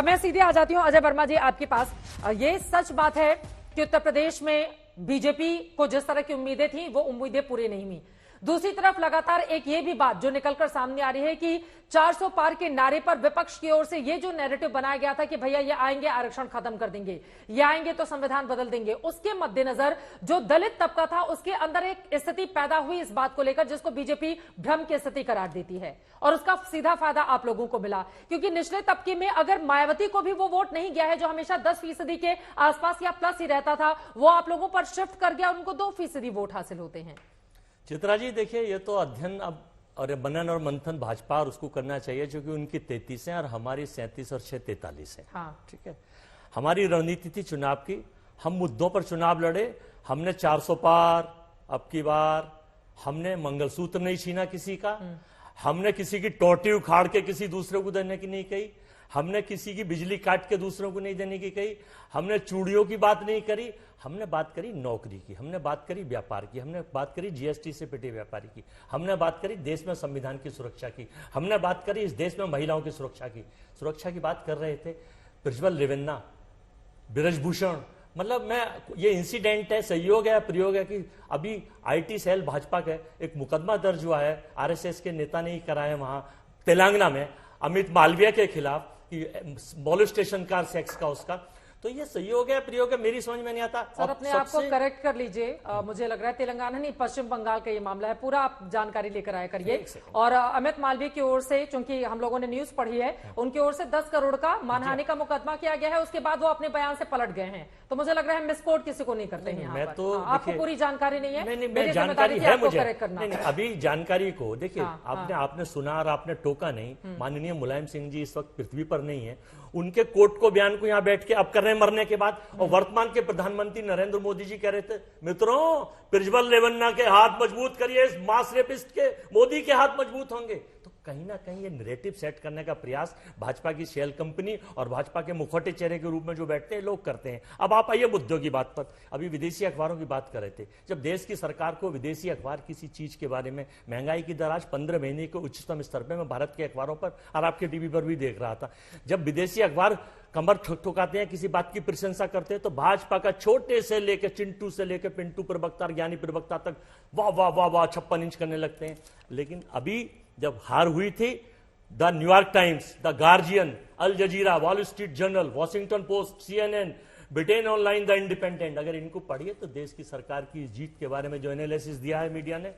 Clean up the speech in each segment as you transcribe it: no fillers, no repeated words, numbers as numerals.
अब मैं सीधे आ जाती हूं अजय वर्मा जी आपके पास। ये सच बात है कि उत्तर प्रदेश में बीजेपी को जिस तरह की उम्मीदें थी वो उम्मीदें पूरी नहीं हुई। दूसरी तरफ लगातार एक ये भी बात जो निकलकर सामने आ रही है कि 400 पार के नारे पर विपक्ष की ओर से ये जो नैरेटिव बनाया गया था कि भैया ये आएंगे आरक्षण खत्म कर देंगे, ये आएंगे तो संविधान बदल देंगे, उसके मद्देनजर जो दलित तबका था उसके अंदर एक स्थिति पैदा हुई इस बात को लेकर जिसको बीजेपी भ्रम की स्थिति करार देती है और उसका सीधा फायदा आप लोगों को मिला। क्योंकि निचले तबके में अगर मायावती को भी वो वोट नहीं गया है जो हमेशा 10% के आसपास या प्लस ही रहता था, वो आप लोगों पर शिफ्ट कर गया, उनको 2% वोट हासिल होते हैं। चित्रा जी देखिए, ये तो अध्ययन अब और मनन और मंथन भाजपा और उसको करना चाहिए, क्योंकि उनकी 33 है और हमारी 37 और 6 43 है। हाँ। ठीक है, हमारी रणनीति थी चुनाव की, हम मुद्दों पर चुनाव लड़े। हमने 400 पार, अब की बार हमने मंगलसूत्र नहीं छीना किसी का, हमने किसी की टोटी उखाड़ के किसी दूसरे को देने की नहीं कही, हमने किसी की बिजली काट के दूसरों को नहीं देने की कही, हमने चूड़ियों की बात नहीं करी, हमने बात करी नौकरी की, हमने बात करी व्यापार की, हमने बात करी जीएसटी से पिटे व्यापारी की, हमने बात करी देश में संविधान की सुरक्षा की, हमने बात करी इस देश में महिलाओं की सुरक्षा की बात कर रहे थे। प्रज्वल रेवन्ना, ब्रजभूषण, मतलब मैं ये इंसिडेंट है, सहयोग है, प्रयोग है कि अभी आईटी सेल भाजपा का एक मुकदमा दर्ज हुआ है, आरएसएस के नेता ने ही कराया वहां तेलंगाना में अमित मालविया के खिलाफ, मोलेस्टेशन का, सेक्स का उसका। तो ये सहयोग है, प्रयोग है, मेरी समझ में नहीं आता। सर अपने आप को करेक्ट कर लीजिए, मुझे लग रहा है तेलंगाना नहीं पश्चिम बंगाल का ये मामला है, पूरा आप जानकारी लेकर आया करिए। और अमित मालवीय की ओर से, चूंकि हम लोगों ने न्यूज पढ़ी है, उनकी ओर से 10 करोड़ का मानहानि का मुकदमा किया गया है, उसके बाद वो अपने बयान से पलट गए हैं। तो मुझे लग रहा है मिसकोट किसी को नहीं करते हैं यहाँ पर। आपको पूरी जानकारी नहीं है, मेरी जानकारी है मुझे। अभी जानकारी को देखिए, आपने सुना और आपने टोका नहीं। माननीय मुलायम सिंह जी इस वक्त पृथ्वी पर नहीं है, उनके कोर्ट को बयान को यहाँ बैठ के अब कर रहे हैं मरने के बाद। और वर्तमान के प्रधानमंत्री नरेंद्र मोदी जी कह रहे थे, मित्रों प्रज्वल रेवन्ना के हाथ मजबूत करिए, मास रेपिस्ट के मोदी के हाथ मजबूत होंगे। तो कहीं ना कहीं ये नैरेटिव सेट करने का प्रयास भाजपा की शेल कंपनी और भाजपा के मुखौटे चेहरे के रूप में जो बैठते हैं लोग करते हैं। अब आप आइए मुद्दों की बात पर। अभी विदेशी अखबारों की बात कर रहे थे। जब देश की सरकार को विदेशी अखबार किसी चीज के बारे में, महंगाई की दर आज 15 महीने के उच्चतम स्तर पर, मैं भारत के अखबारों पर और आपके टीवी पर भी देख रहा था, जब विदेशी अखबार कमर ठुकाते हैं, किसी बात की प्रशंसा करते हैं, तो भाजपा का छोटे से लेकर चिंटू से लेकर पिंटू प्रवक्ता, ज्ञानी प्रवक्ता तक वाह वाह वाह वाह 56 इंच करने लगते हैं। लेकिन अभी जब हार हुई थी, the New York Times, the Guardian, Al Jazeera, Wall Street Journal, Washington Post, CNN, Britain online, the Independent, अगर इनको पढ़िए तो देश की सरकार की जीत के बारे में जो एनालिसिस दिया है मीडिया ने,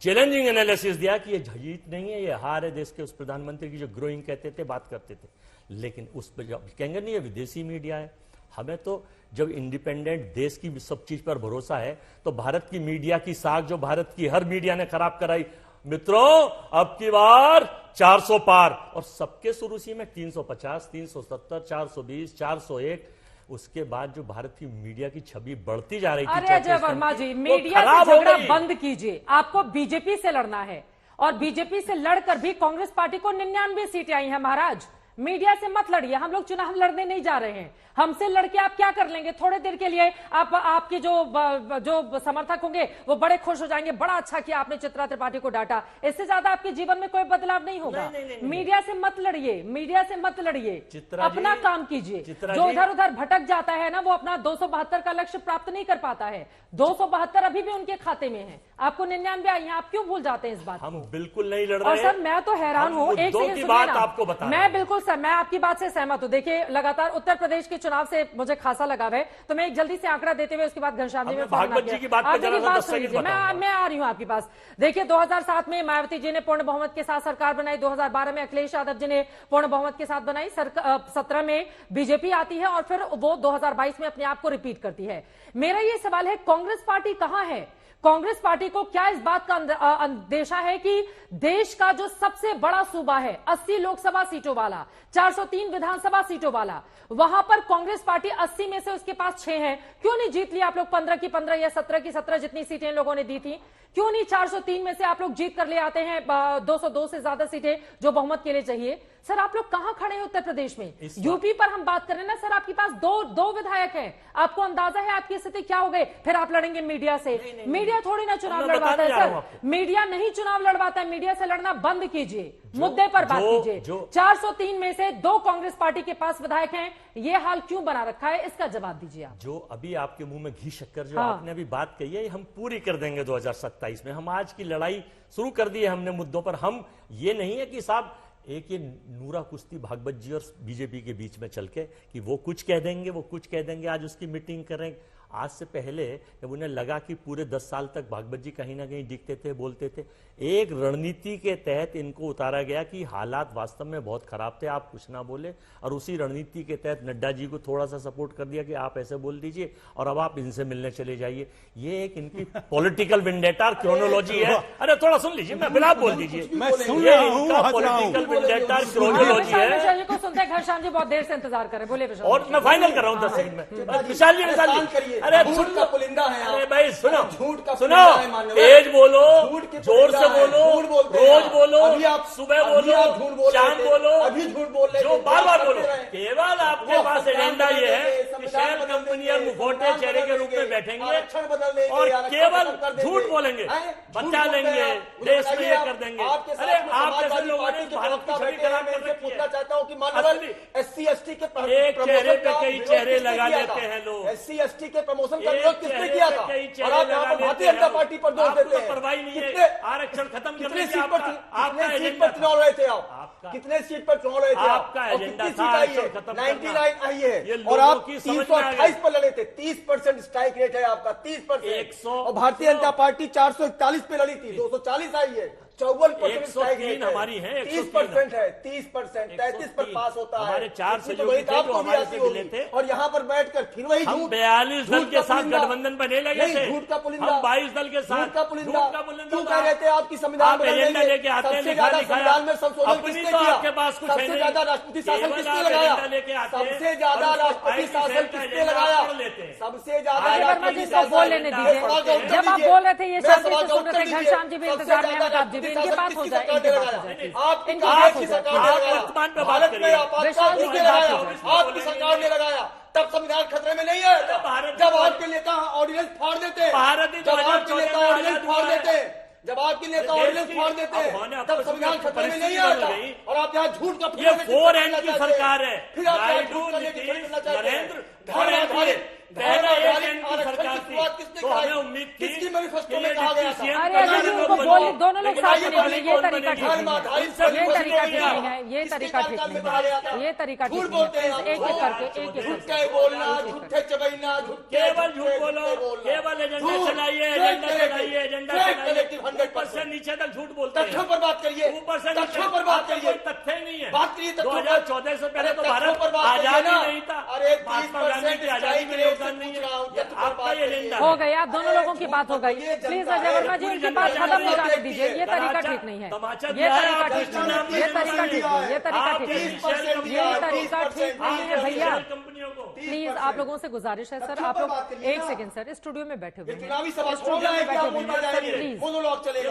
चैलेंजिंग एनालिसिस दिया कि ये जीत नहीं है, ये हार है देश के उस प्रधानमंत्री की जो ग्रोइंग कहते थे, बात करते थे। लेकिन उस पर कहेंगे नहीं, ये विदेशी मीडिया है। हमें तो जब इंडिपेंडेंट देश की सब चीज पर भरोसा है, तो भारत की मीडिया की साख जो भारत की हर मीडिया ने खराब कराई, मित्रों अब की बार 400 पार, और सबके शुरू सी में 350, 370, 420, 401, उसके बाद जो भारत की मीडिया की छवि बढ़ती जा रही थी। अरे अजय वर्मा जी, मीडिया से झगड़ा बंद कीजिए, आपको बीजेपी से लड़ना है और बीजेपी से लड़कर भी कांग्रेस पार्टी को 99 सीटें आई हैं महाराज। मीडिया से मत लड़िए, हम लोग चुनाव लड़ने नहीं जा रहे हैं। हमसे लड़के आप क्या कर लेंगे? थोड़े देर के लिए आपके जो समर्थक होंगे वो बड़े खुश हो जाएंगे, बड़ा अच्छा किया आपने चित्रा त्रिपाठी को डांटा। इससे ज्यादा आपके जीवन में कोई बदलाव नहीं होगा। मीडिया से मत लड़िए, मीडिया से मत लड़िए, अपना काम कीजिए। जो इधर उधर भटक जाता है ना, वो अपना 272 का लक्ष्य प्राप्त नहीं कर पाता है। 272 अभी भी उनके खाते में है, आपको 99 आई है, आप क्यों भूल जाते हैं इस बात? हम बिल्कुल नहीं लड़ रहे। और सर मैं तो हैरान हूं, एक बात आपको बता, मैं बिल्कुल सर मैं आपकी बात से सहमत हूं। देखिए लगातार उत्तर प्रदेश के चुनाव से मुझे खासा लगाव है, तो मैं एक जल्दी से आंकड़ा देते हुए उसके बाद घनश्याम जी में भागवत जी की बात सुनिए, मैं आ रही हूं आपके पास। देखिए 2007 में मायावती जी ने पूर्ण बहुमत के साथ सरकार बनाई, 2012 में अखिलेश यादव जी ने पूर्ण बहुमत के साथ बनाई, 17 में बीजेपी आती है और फिर वो 2022 में अपने आप को रिपीट करती है। मेरा ये सवाल है, कांग्रेस पार्टी कहां है? कांग्रेस पार्टी को क्या इस बात का अंदेशा है कि देश का जो सबसे बड़ा सूबा है, 80 लोकसभा सीटों वाला, 403 विधानसभा सीटों वाला, वहां पर कांग्रेस पार्टी 80 में से उसके पास 6 है, क्यों नहीं जीत लिया आप लोग 15 की 15 या 17 की 17 जितनी सीटें लोगों ने दी थी? क्यों नहीं 403 में से आप लोग जीत कर ले आते हैं 202 से ज्यादा सीटें जो बहुमत के लिए चाहिए? सर आप लोग कहां खड़े हैं उत्तर प्रदेश में? यूपी पर हम बात करें ना सर, आपके पास दो विधायक हैं, आपको अंदाजा है आपकी स्थिति क्या हो गई। फिर आप लड़ेंगे मीडिया से? मीडिया थोड़ी ना चुनाव लड़वाता है सर, मीडिया नहीं चुनाव लड़वाता है। मीडिया से लड़ना बंद कीजिए, मुद्दे पर बात कीजिए। 403 में से 2 कांग्रेस पार्टी के पास विधायक हैं, ये हाल क्यों बना रखा है, इसका जवाब दीजिए आप। जो अभी आपके मुंह में घी शक्कर जो आपने अभी बात कही है, हम पूरी कर देंगे 2027 में। हम आज की लड़ाई शुरू कर दी है हमने मुद्दों पर। हम ये नहीं है कि साहब एक ये नूरा कुश्ती भागवत जी और बीजेपी के बीच में चल के कि वो कुछ कह देंगे, वो कुछ कह देंगे, आज उसकी मीटिंग करें। आज से पहले जब उन्हें लगा कि पूरे 10 साल तक भागवत जी कहीं ना कहीं दिखते थे, बोलते थे, एक रणनीति के तहत इनको उतारा गया कि हालात वास्तव में बहुत खराब थे, आप कुछ ना बोले, और उसी रणनीति के तहत नड्डा जी को थोड़ा सा सपोर्ट कर दिया कि आप ऐसे बोल दीजिए और अब आप इनसे मिलने चले जाइए। ये एक इनकी पॉलिटिकल विंडेटा क्रोनोलॉजी है। अरे थोड़ा सुन लीजिए, मैं बिना बोल दीजिए, पॉलिटिकल विंडेटा क्रोनोलॉजी है। को सुनते घनश्याम जी बहुत देर से इंतजार कर रहे हैं, बोले। और मैं फाइनल कर रहा हूँ 10 सेकंड में। विशाल जी, अरे झूठ का पुलिंदा है, अरे भाई सुनो, झूठ का सुनो, तेज बोलो, जोर से बोलो, रोज बोलो, अभी आप सुबह बोलो, शाम बोलो, अभी झूठ बोल रहे, जो बार बार बोलो। केवल आपके पास एजेंडा ये है कि शेल कंपनी और मुखौटे चेहरे के रूप में बैठेंगे और केवल झूठ बोलेंगे, बचा लेंगे, देश में ये कर देंगे। अरे आप जैसे लोगों ने भारत की छवि खराब कर रखी है। पूछना चाहता हूँ कि मानव SC/ST के एक चेहरे पे कई चेहरे लगा लेते हैं लोग। SC/ST के प्रमोशन का विरोध किसने किया था? और आप यहाँ पर भारतीय जनता पार्टी पर दोष देते हैं। परवाही नहीं है, आरक्षण खत्म करने की आपका सीट पर चुनाव लड़े थे आप? कितने सीट पर चुनाव लड़े थे? आपका एजेंडा था आरक्षण खत्म करना। 99 आई है और आप 328 पर लड़े थे। 30% स्ट्राइक रेट है आपका, 30%। और भारतीय जनता पार्टी 441 पे लड़ी थी, 240 आई है। 54% स्ट्राइक रेट हमारी है, 30% है, 30%, 33 पर पास होता है। हमारे 4 सहयोगी थे जो हमारे से मिले थे, और यहाँ पर बैठकर फिर वही हम 42 दल के साथ गठबंधन बने लगे थे। झूठ का पुलिंदा, हम 22 दल के साथ झूठ का पुलिंदा क्यों कह रहे थे? आपकी संविधान एजेंडा लेके आते हैं, सबसे ज्यादा संविधान में संशोधन किसने किया? आपके पास कुछ सबसे ज्यादा राष्ट्रपति शासन किसने लगाया? सबसे ज्यादा राष्ट्रपति शासन किसने लगाया? सबसे ज्यादा राष्ट्रपति शासन। बोल लेने दीजिए, जब आप बोल रहे थे ये शांति से सुन रहे थे। घनश्याम जी भी इंतजार में, अमिताभ जी भी, इनकी बात हो जाए। आपकी वर्तमान में भारत में आपकी सरकार ने लगाया, तब संविधान खतरे में नहीं है। जब आपके नेता ऑर्डिनेंस फाड़ देते, जब आपके नेता ऑर्डिनेंस फाड़ देते, जब आपके नेता ऑर्डिनेंस फाड़ देते, तब संविधान खतरे में नहीं आता। और आप यहाँ झूठ का 4N की सरकार है, फिर आप झूठ करने की खरीदना चाहते हैं। पहले 1N की सरकार थी, तो हमें उम्मीद थी किसकी मैनिफेस्टो में कहा गया था? अरे दोनों लोग साथ में बोले, ये तरीका ठीक नहीं है, ये तरीका ठीक नहीं है, ये तरीका ठीक नहीं है। एक एक करके, एक एक बोलना, झूठे चबैना, केवल झूठ बोलो, केवल एजेंडा चलाइए, एजेंडा चलाइए, एजेंडा चलाइए। 100% नीचे तक झूठ बोलते हैं। तथ्यों पर बात करिए, ऊपर से तथ्यों पर बात करिए। तथ्य नहीं है, बात करिए 2014 से पहले तो भारत आजाद ही नहीं था। अरे महात्मा गांधी की आजादी में योगदान नहीं है। आपका ये एजेंडा हो गई, आप दोनों लोगों की बात हो गई। प्लीज अजय वर्मा जी, उनकी बात खत्म हो जाने दीजिए। ये तरीका ठीक नहीं है, ये तरीका ठीक नहीं है, ये तरीका ठीक नहीं है, ये तरीका ठीक नहीं है, ये तरीका ठीक नहीं है भैया। प्लीज आप लोगों से गुजारिश है सर, आप लोग एक सेकंड सर, स्टूडियो में बैठे हुए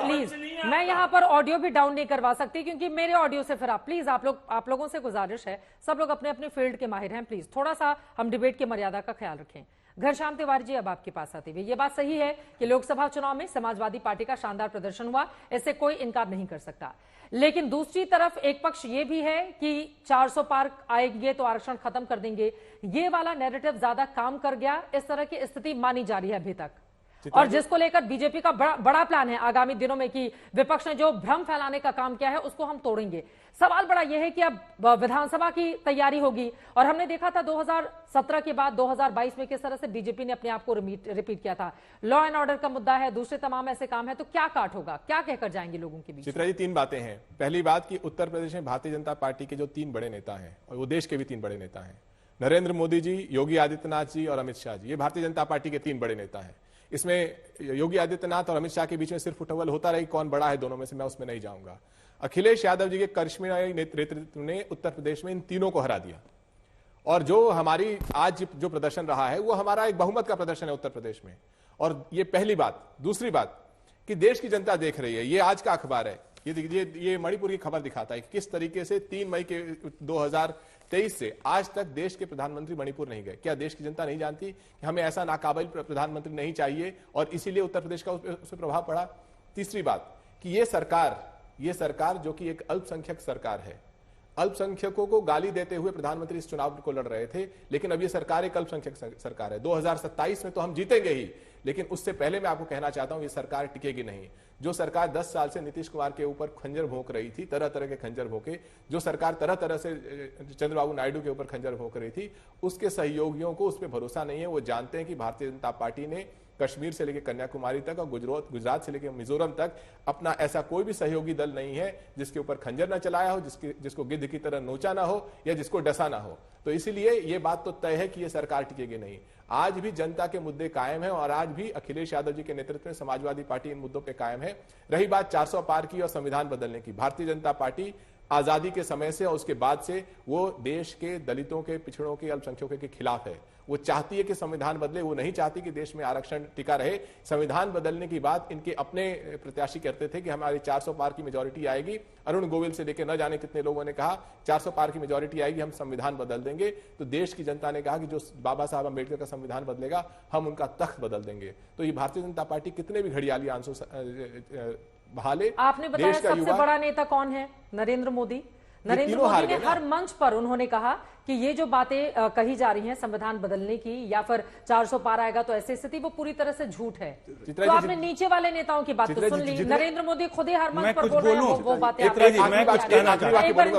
प्लीज, मैं यहाँ पर ऑडियो भी डाउन नहीं करवा सकती क्योंकि मेरे ऑडियो से फिर आप प्लीज आप लोगों से गुजारिश है, सब लोग अपने अपने फील्ड के माहिर हैं, प्लीज थोड़ा सा हम डिबेट की मर्यादा का ख्याल रखें। घनश्याम तिवारी जी, अब आपके पास आते हुए, ये बात सही है कि लोकसभा चुनाव में समाजवादी पार्टी का शानदार प्रदर्शन हुआ, इससे कोई इनकार नहीं कर सकता, लेकिन दूसरी तरफ एक पक्ष ये भी है कि 400 पार आएंगे तो आरक्षण खत्म कर देंगे। ये वाला नैरेटिव ज्यादा काम कर गया, इस तरह की स्थिति मानी जा रही है अभी तक, और जिसको लेकर बीजेपी का बड़ा प्लान है आगामी दिनों में कि विपक्ष ने जो भ्रम फैलाने का काम किया है उसको हम तोड़ेंगे। सवाल बड़ा यह है कि अब विधानसभा की तैयारी होगी, और हमने देखा था 2017 के बाद 2022 में किस तरह से बीजेपी ने अपने आप को रिपीट किया था। लॉ एंड ऑर्डर का मुद्दा है, दूसरे तमाम ऐसे काम है, तो क्या काट होगा, क्या कहकर जाएंगे लोगों के बीच? चित्रा जी, 3 बातें हैं। पहली बात कि उत्तर प्रदेश में भारतीय जनता पार्टी के जो 3 बड़े नेता हैं, और वो देश के भी 3 बड़े नेता हैं, नरेंद्र मोदी जी, योगी आदित्यनाथ जी और अमित शाह जी, ये भारतीय जनता पार्टी के 3 बड़े नेता हैं। इसमें योगी आदित्यनाथ और अमित शाह के बीच में सिर्फ उठवल होता रही, कौन बड़ा है दोनों में से, मैं उसमें नहीं जाऊंगा। अखिलेश यादव जी के करिश्माई नेतृत्व ने उत्तर प्रदेश में इन तीनों को हरा दिया, और जो हमारी आज जो प्रदर्शन रहा है वो हमारा एक बहुमत का प्रदर्शन है उत्तर प्रदेश में, और ये पहली बात। दूसरी बात कि देश की जनता देख रही है, ये आज का अखबार है, ये मणिपुर की खबर दिखाता है कि किस तरीके से 3 मई के 2023 से आज तक देश के प्रधानमंत्री मणिपुर नहीं गए। क्या देश की जनता नहीं जानती कि हमें ऐसा नाकाबिल प्रधानमंत्री नहीं चाहिए और इसीलिए उत्तर प्रदेश का उस पर प्रभाव पड़ा। तीसरी बात कि ये सरकार जो कि एक अल्पसंख्यक सरकार है, अल्पसंख्यकों को गाली देते हुए प्रधानमंत्री इस चुनाव को लड़ रहे थे, लेकिन अब ये सरकार एक अल्पसंख्यक सरकार है। 2027 में तो हम जीतेंगे ही, लेकिन उससे पहले मैं आपको कहना चाहता हूं ये सरकार टिकेगी नहीं। जो सरकार 10 साल से नीतीश कुमार के ऊपर खंजर भोंक रही थी, तरह तरह के खंजर भोंके, जो सरकार तरह तरह से चंद्रबाबू नायडू के ऊपर खंजर भोंक रही थी, उसके सहयोगियों को उस पर भरोसा नहीं है। वो जानते हैं कि भारतीय जनता पार्टी ने कश्मीर से लेकर कन्याकुमारी तक और गुजरात से लेकर मिजोरम तक अपना ऐसा कोई भी सहयोगी दल नहीं है जिसके ऊपर खंजर न चलाया हो, जिसको गिद्ध की तरह नोचा ना हो या जिसको डसा ना हो। तो इसीलिए ये बात तो तय है कि ये सरकार टिकेगी नहीं। आज भी जनता के मुद्दे कायम है और आज भी अखिलेश यादव जी के नेतृत्व में समाजवादी पार्टी इन मुद्दों पे कायम है। रही बात 400 पार की और संविधान बदलने की, भारतीय जनता पार्टी आजादी के समय से और उसके बाद से वो देश के दलितों के, पिछड़ों के, अल्पसंख्यकों के खिलाफ है। वो चाहती है कि संविधान बदले, वो नहीं चाहती कि देश में आरक्षण टिका रहे। संविधान बदलने की बात इनके अपने प्रत्याशी करते थे कि हमारी 400 पार की मेजोरिटी आएगी। अरुण गोविल से लेकर न जाने कितने लोगों ने कहा 400 पार की मेजोरिटी आएगी, हम संविधान बदल देंगे। तो देश की जनता ने कहा कि जो बाबा साहब अम्बेडकर का संविधान बदलेगा, हम उनका तख्त बदल देंगे। तो ये भारतीय जनता पार्टी कितने भी घड़ियाली आंसू बहाले। आपने बताया सबसे बड़ा नेता कौन है? नरेंद्र मोदी। नरेंद्र मोदी ने हर मंच पर उन्होंने कहा कि ये जो बातें कही जा रही हैं संविधान बदलने की या फिर 400 पार आएगा तो ऐसी स्थिति, वो पूरी तरह से झूठ है। तो आपने नीचे वाले नेताओं की बात तो सुन ली, नरेंद्र मोदी खुद ही हर मंच पर बोल रहे हैं वो बातें।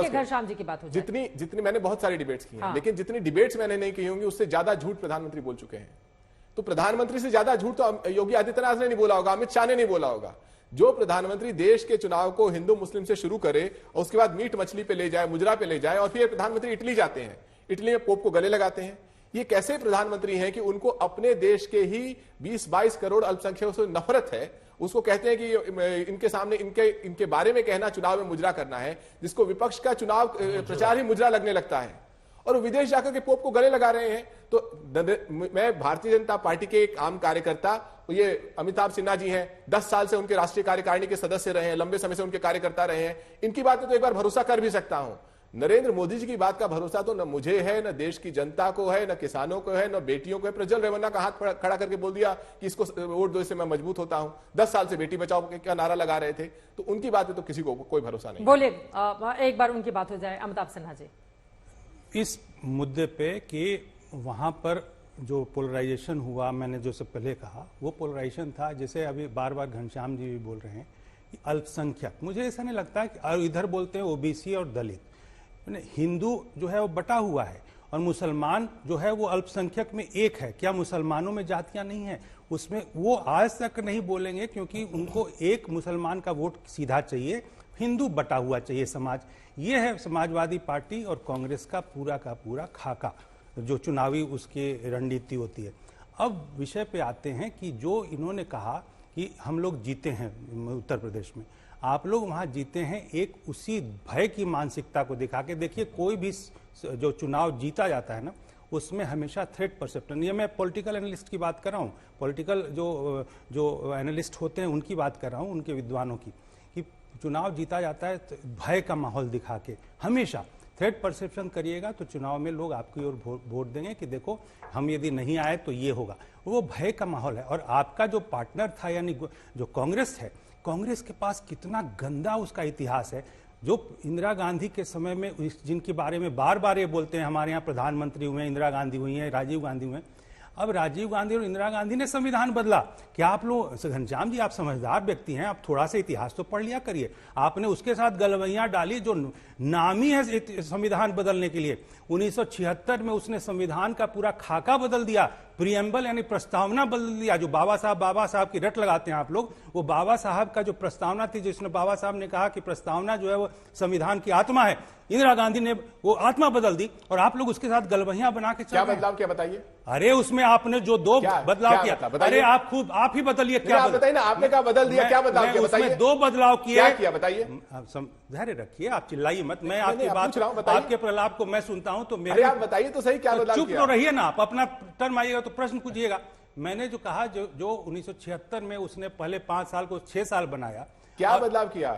घनश्याम जी की बात हो जाए। जितनी मैंने बहुत सारी डिबेट्स की हैं, लेकिन जितनी डिबेट्स मैंने नहीं की होंगी उससे ज्यादा झूठ प्रधानमंत्री बोल चुके हैं। तो प्रधानमंत्री से ज्यादा झूठ तो योगी आदित्यनाथ ने नहीं बोला होगा, अमित शाह ने नहीं बोला होगा। जो प्रधानमंत्री देश के चुनाव को हिंदू मुस्लिम से शुरू करे और उसके बाद मीट मछली पे ले जाए, मुजरा पे ले जाए और फिर प्रधानमंत्री इटली जाते हैं, इटली में पोप को गले लगाते हैं। ये कैसे प्रधानमंत्री हैं कि उनको अपने देश के ही 20-22 करोड़ अल्पसंख्यकों से नफरत है। उसको कहते हैं कि इनके सामने इनके बारे में कहना चुनाव में मुजरा करना है, जिसको विपक्ष का चुनाव प्रचार ही मुजरा लगने लगता है, और विदेश जाकर के पोप को गले लगा रहे हैं। तो मैं भारतीय जनता पार्टी के एक आम कार्यकर्ता, ये अमिताभ सिन्हा जी हैं, 10 साल से उनके राष्ट्रीय कार्यकारिणी के सदस्य रहे हैं, लंबे समय से उनके कार्यकर्ता रहे हैं, इनकी बातें तो एक बार भरोसा कर भी सकता हूं। नरेंद्र मोदी जी की बात का भरोसा तो न मुझे है, न देश की जनता को है, न किसानों को है, न बेटियों को है। प्रज्वल रेवन्ना का हाथ खड़ा करके बोल दिया कि इसको वोट दो, इससे मैं मजबूत होता हूं। 10 साल से बेटी बचाओ का नारा लगा रहे थे। तो उनकी बातें तो किसी को कोई भरोसा नहीं। बोले एक बार उनकी बात हो जाए। अमिताभ सिन्हा जी, इस मुद्दे पे कि वहां पर जो पोलराइजेशन हुआ, मैंने जो से पहले कहा, वो पोलराइजेशन था जैसे अभी बार बार घनश्याम जी भी बोल रहे हैं कि अल्पसंख्यक, मुझे ऐसा नहीं लगता कि इधर बोलते हैं ओबीसी और दलित, हिंदू जो है वो बटा हुआ है और मुसलमान जो है वो अल्पसंख्यक में एक है। क्या मुसलमानों में जातियां नहीं है? उसमें वो आज तक नहीं बोलेंगे क्योंकि उनको एक मुसलमान का वोट सीधा चाहिए, हिंदू बटा हुआ चाहिए समाज। ये है समाजवादी पार्टी और कांग्रेस का पूरा खाका, जो चुनावी उसकी रणनीति होती है। अब विषय पे आते हैं कि जो इन्होंने कहा कि हम लोग जीते हैं उत्तर प्रदेश में, आप लोग वहां जीते हैं एक उसी भय की मानसिकता को दिखा के। देखिए, कोई भी जो चुनाव जीता जाता है ना, उसमें हमेशा थ्रेट परसेप्शन, ये मैं पॉलिटिकल एनालिस्ट की बात कर रहा हूँ, पॉलिटिकल जो एनालिस्ट होते हैं उनकी बात कर रहा हूँ, उनके विद्वानों की, कि चुनाव जीता जाता है तो भय का माहौल दिखा के। हमेशा थ्रेट परसेप्शन करिएगा तो चुनाव में लोग आपकी ओर वोट देंगे कि देखो हम यदि नहीं आए तो ये होगा। वो भय का माहौल है। और आपका जो पार्टनर था यानी जो कांग्रेस है, कांग्रेस के पास कितना गंदा उसका इतिहास है। जो इंदिरा गांधी के समय में जिनके बारे में बार बार ये बोलते हैं हमारे यहाँ प्रधानमंत्री हुए, इंदिरा गांधी हुई हैं, राजीव गांधी हुए, अब राजीव गांधी और इंदिरा गांधी ने संविधान बदला। क्या आप लोग, घनश्याम जी आप समझदार व्यक्ति हैं, आप थोड़ा सा इतिहास तो पढ़ लिया करिए। आपने उसके साथ गलवैया डाली जो नामी है संविधान बदलने के लिए। 1976 में उसने संविधान का पूरा खाका बदल दिया, प्रियम्बल यानी प्रस्तावना बदल दिया। जो बाबा साहब की रट लगाते हैं आप लोग, वो बाबा साहब का जो प्रस्तावना थी, जिसमें बाबा साहब ने कहा कि प्रस्तावना जो है वो संविधान की आत्मा है, इंदिरा गांधी ने वो आत्मा बदल दी और आप लोग उसके साथ गलवहिया बना के क्या बदलाव क्या बताइए? अरे उसमें आपने जो दो बदलाव किया, अरे आप ही बताइए क्या बताइए ना, आपने क्या बदल दिया, क्या बदलाव किया बताइए? 2 बदलाव किए, क्या किया बताइए? धैर्य रखिए, आप चिल्लाइए मत। मैं आपकी बात, आपके प्रलाप को मैं सुनता हूं तो मेरे, आप बताइए तो सही क्या बदलाव किया? चुप तो रहिए ना, आप अपना टर्म आइएगा तो प्रश्न पूछिएगा। मैंने जो कहा, जो 1976 में उसने पहले 5 साल को 6 साल बनाया। क्या बदलाव किया?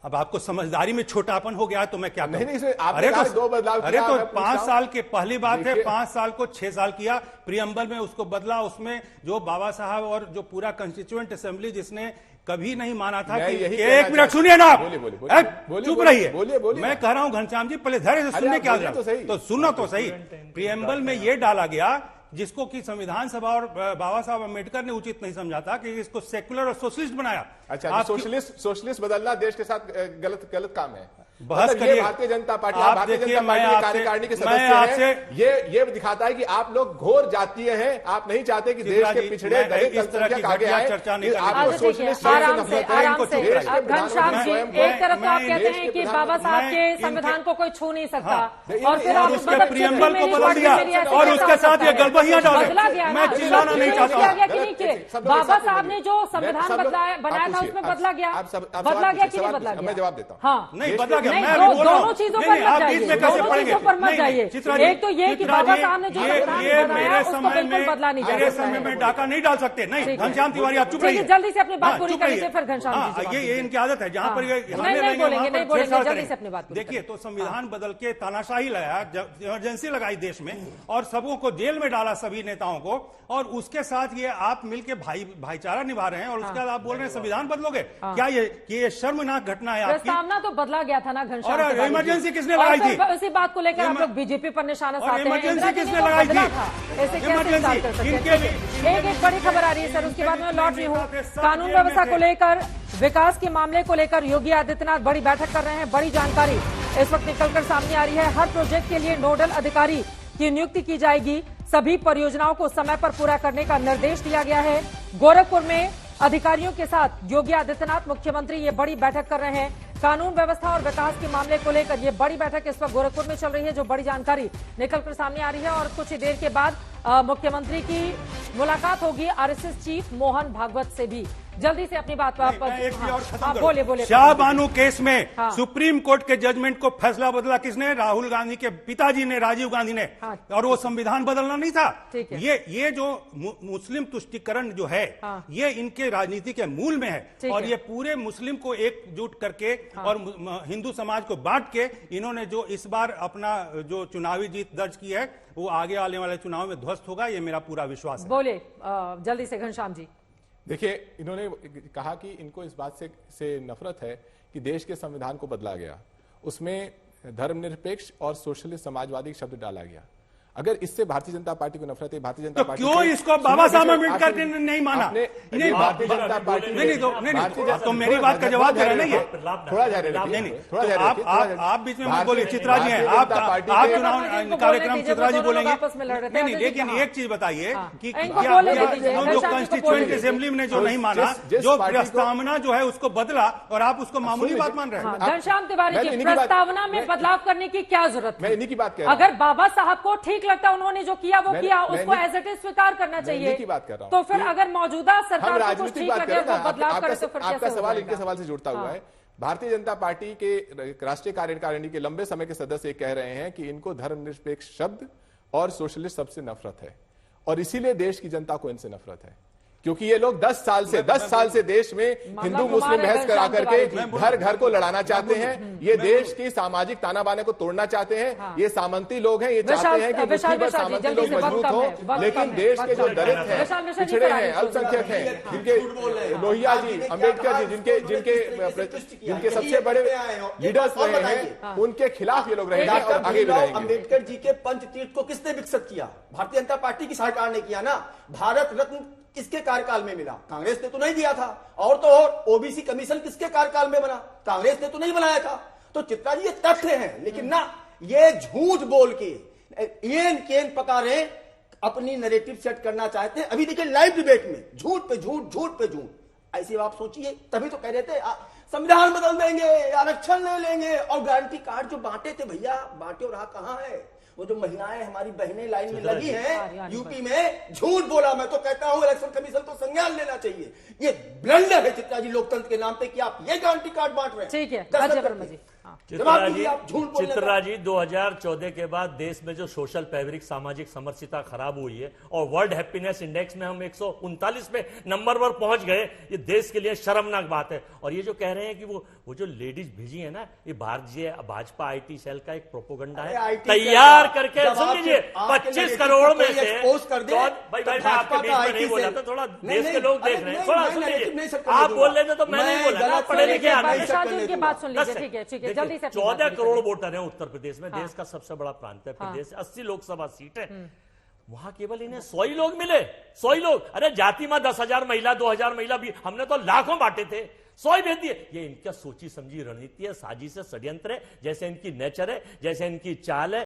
अब आपको समझदारी में छोटापन हो गया तो मैं क्या नहीं, करूं? नहीं, आपने कहा दो बदलाव अरे किया, तो मैं पूछ 5 रहा हूं। साल के पहली बात है, देखिए, 5 साल को 6 साल किया, प्रियम्बल में उसको बदला, उसमें जो बाबा साहब और जो पूरा कंस्टिट्यूएंट असेंबली जिसने कभी नहीं माना था मैं कि यही एक मिनट सुनिए ना आप, बोलिए, चुप रहिए, बोलिए। मैं कह रहा हूं घनश्याम जी पहले धैर्य से अरे सुनने आप क्या बोलिए तो सही। तो सुनो तो सही। प्रियम्बल में ये डाला गया जिसको कि संविधान सभा और बाबा साहब अम्बेडकर ने उचित नहीं समझा था कि इसको सेकुलर और सोशलिस्ट बनाया। अच्छा, सोशलिस्ट बदलना देश के साथ गलत काम है। बहस मतलब ये भारतीय जनता पार्टी, आप भारतीय देखिए, जनता पार्टी के कार्यकारिणी के सदस्य हैं। ये दिखाता है कि आप लोग घोर जातीय हैं, आप नहीं चाहते कि देश के पिछड़े दलित अल्पसंख्यक आगे आए। चर्चा नहीं आपको सोशलिस्ट आराम से घनश्याम जी, एक तरफ तो आप कहते हैं कि बाबा साहब के संविधान को कोई छू नहीं सकता, और फिर आप मतलब प्रियम्बल को बदल दिया और उसके साथ ये गलबहियां डाले। मैं चिल्लाना नहीं चाहता। बाबा साहब ने जो संविधान बनाया था उसमें बदला गया कि नहीं बदला गया? मैं जवाब देता हूँ। हाँ, नहीं बदला गया। दोनों चीजों पर मत जाइए, दोनों चीजों पर मत जाइए। एक तो ये कि बाबा साहब ने जो संविधान बनाया उसको बिल्कुल बदला नहीं जा सकता। मेरे समय में डाका नहीं डाल सकते। नहीं, घनश्याम तिवारी आप चुप रहिए, जल्दी से अपनी बात पूरी करिए, फिर घनश्याम जी ये इनकी आदत है, जहां पर नहीं बोलेंगे, जल्दी से अपनी बात पूरी देखिए। तो संविधान बदल के तानाशाही लगाया, इमरजेंसी लगाई देश में और सबों को जेल में डाला, सभी नेताओं को, और उसके साथ ये आप मिलके भाईचारा निभा रहे हैं और उसके बाद आप बोल रहे हैं संविधान बदलोगे? क्या ये शर्मनाक घटना है आपकी? प्रस्तावना तो बदला गया था ना घनश्याम। और इमरजेंसी किसने लगाई थी? इसी बात को लेकर आप लोग बीजेपी पर निशाना साधते हैं। इमरजेंसी किसने लगाई थी? ऐसे कैसे इंकार कर सकते हैं? एक बड़ी खबर आ रही है सर, उसके बाद में लौट रही हूँ। कानून व्यवस्था को लेकर, विकास के मामले को लेकर योगी आदित्यनाथ बड़ी बैठक कर रहे हैं। बड़ी जानकारी इस वक्त निकलकर सामने आ रही है। हर प्रोजेक्ट के लिए नोडल अधिकारी की नियुक्ति की जाएगी। सभी परियोजनाओं को समय पर पूरा करने का निर्देश दिया गया है। गोरखपुर में अधिकारियों के साथ योगी आदित्यनाथ मुख्यमंत्री ये बड़ी बैठक कर रहे हैं। कानून व्यवस्था और विकास के मामले को लेकर ये बड़ी बैठक इस वक्त गोरखपुर में चल रही है, जो बड़ी जानकारी निकलकर सामने आ रही है। और कुछ ही देर के बाद मुख्यमंत्री की मुलाकात होगी आरएसएस चीफ मोहन भागवत से भी। जल्दी से अपनी बात पर बोले। शाह बानो केस में सुप्रीम कोर्ट के जजमेंट को फैसला बदला किसने? राहुल गांधी के पिताजी ने, राजीव गांधी ने। और वो संविधान बदलना नहीं था। ये जो मुस्लिम तुष्टिकरण जो है, ये इनके राजनीति के मूल में है। और ये पूरे मुस्लिम को एकजुट करके और हिंदू समाज को बांट के इन्होंने जो इस बार अपना जो चुनावी जीत दर्ज की है, वो आगे आने वाले चुनाव में ध्वस्त होगा, ये मेरा पूरा विश्वास है। बोले जल्दी से घनश्याम जी। देखिए, इन्होंने कहा कि इनको इस बात से नफरत है कि देश के संविधान को बदला गया, उसमें धर्मनिरपेक्ष और सोशलिस्ट समाजवादी शब्द डाला गया। अगर इससे भारतीय जनता पार्टी को नफरत है, भारतीय जनता पार्टी क्यों इसको बाबा साहब अम्बेडकर ने नहीं माना? नहीं, भारतीय जनता पार्टी नहीं, तो मेरी बात का जवाब देना नहीं है। थोड़ा धैर्य आप बीच में मत बोलिए। चित्रा जी हैं, आप चुनाव कार्यक्रम चित्रा जी बोलेंगे। नहीं, लेकिन एक चीज बताइए कि जो कॉन्स्टिट्यूएंट असेंबली ने जो नहीं माना, जो प्रस्तावना जो है उसको बदला, और आप उसको मामूली बात मान रहे हैं। घनश्याम तिवारी जी, प्रस्तावना में बदलाव करने की क्या जरूरत है? मैं इन्हीं की बात कह रहा हूं। अगर बाबा साहब को ठीक लगता उन्होंने जो किया वो किया, उसको एज इट इज स्वीकार करना चाहिए। की बात कर रहा हूं। तो फिर अगर मौजूदा सरकार को कुछ ठीक लगे वो बदलाव करे तो फिर आपका सवाल इनके सवाल से जुड़ता हुआ है। भारतीय जनता पार्टी के राष्ट्रीय कार्यकारिणी के लंबे समय के सदस्य कह रहे हैं कि इनको धर्मनिरपेक्ष शब्द और सोशलिस्ट शब्द से नफरत है, और इसीलिए देश की जनता को इनसे नफरत है, क्योंकि ये लोग 10 साल से देश में हिंदू मुस्लिम बहस करा करके घर घर को लड़ाना चाहते हैं। ये देश की सामाजिक ताना बाने को तोड़ना चाहते हैं। ये सामंती लोग हैं, ये चाहते हैं कि मुस्लिम और सामंती लोग मजबूत हो, लेकिन देश के जो दलित हैं, पिछड़े हैं, अल्पसंख्यक हैं, जिनके लोहिया जी, अम्बेडकर जी, जिनके सबसे बड़े लीडर्स रहे हैं, उनके खिलाफ ये लोग रहेंगे और आगे भी रहेंगे। अम्बेडकर जी के पंचतीर्थ को किसने विकसित किया? भारतीय जनता पार्टी की सरकार ने किया ना। भारत रत्न किसके कार्यकाल में मिला? कांग्रेस ने तो नहीं दिया था। और तो और ओबीसी कमीशन किसके कार्यकाल में बना? कांग्रेस ने तो नहीं बनाया था। तो चित्रा जी, ये तथ्य हैं, लेकिन ना ये झूठ बोल के एन केन पका रहे, अपनी नैरेटिव सेट करना चाहते हैं। अभी देखिए लाइव डिबेट में झूठ पे झूठ, झूठ पे झूठ। ऐसी आप सोचिए, तभी तो कह रहे थे संविधान बदल देंगे, आरक्षण ले लेंगे, और गारंटी कार्ड जो बांटे थे भैया, बांटे और रहा कहां है? वो जो महिलाएं हमारी बहनें लाइन में लगी हैं यूपी में, झूठ बोला। मैं तो कहता हूं इलेक्शन कमीशन को संज्ञान लेना चाहिए। ये ब्लंडर है चित्रा जी लोकतंत्र के नाम पे कि आप ये गारंटी कार्ड बांट रहे हैं। ठीक है। था। चित्रा जी 2014 के बाद देश में जो सोशल फैब्रिक, सामाजिक समरसता खराब हुई है और वर्ल्ड हैप्पीनेस इंडेक्स में हम 139 पे नंबर पर पहुंच गए, ये देश के लिए शर्मनाक बात है। और ये जो कह रहे हैं कि वो जो लेडीज भेजी है ना, ये भाजपा आईटी सेल का एक प्रोपोगंडा है तैयार करके। सुन लीजिए, 25 करोड़ में से भाई आपके बीच में नहीं बोला था, थोड़ा देश के लोग देख रहे हैं, थोड़ा सुन लीजिए। आप बोल रहे थे तो मैं नहीं बोला ना, पढ़े लिखे आदमी। की बात सुन लीजिए, ठीक है, जल्दी से। 14 करोड़ वोटर हैं उत्तर प्रदेश में, देश का सबसे बड़ा प्रांत है प्रदेश, 80 लोकसभा सीट है। वहां केवल इन्हें 100 ही लोग मिले, 100 ही लोग। अरे जाति में 10,000 महिला, 2,000 महिला भी, हमने तो लाखों बांटे थे, 100 ही भेज दिए। ये इनका सोची समझी रणनीति है, साजिश है, षड्यंत्र है, जैसे इनकी नेचर है, जैसे इनकी चाल है।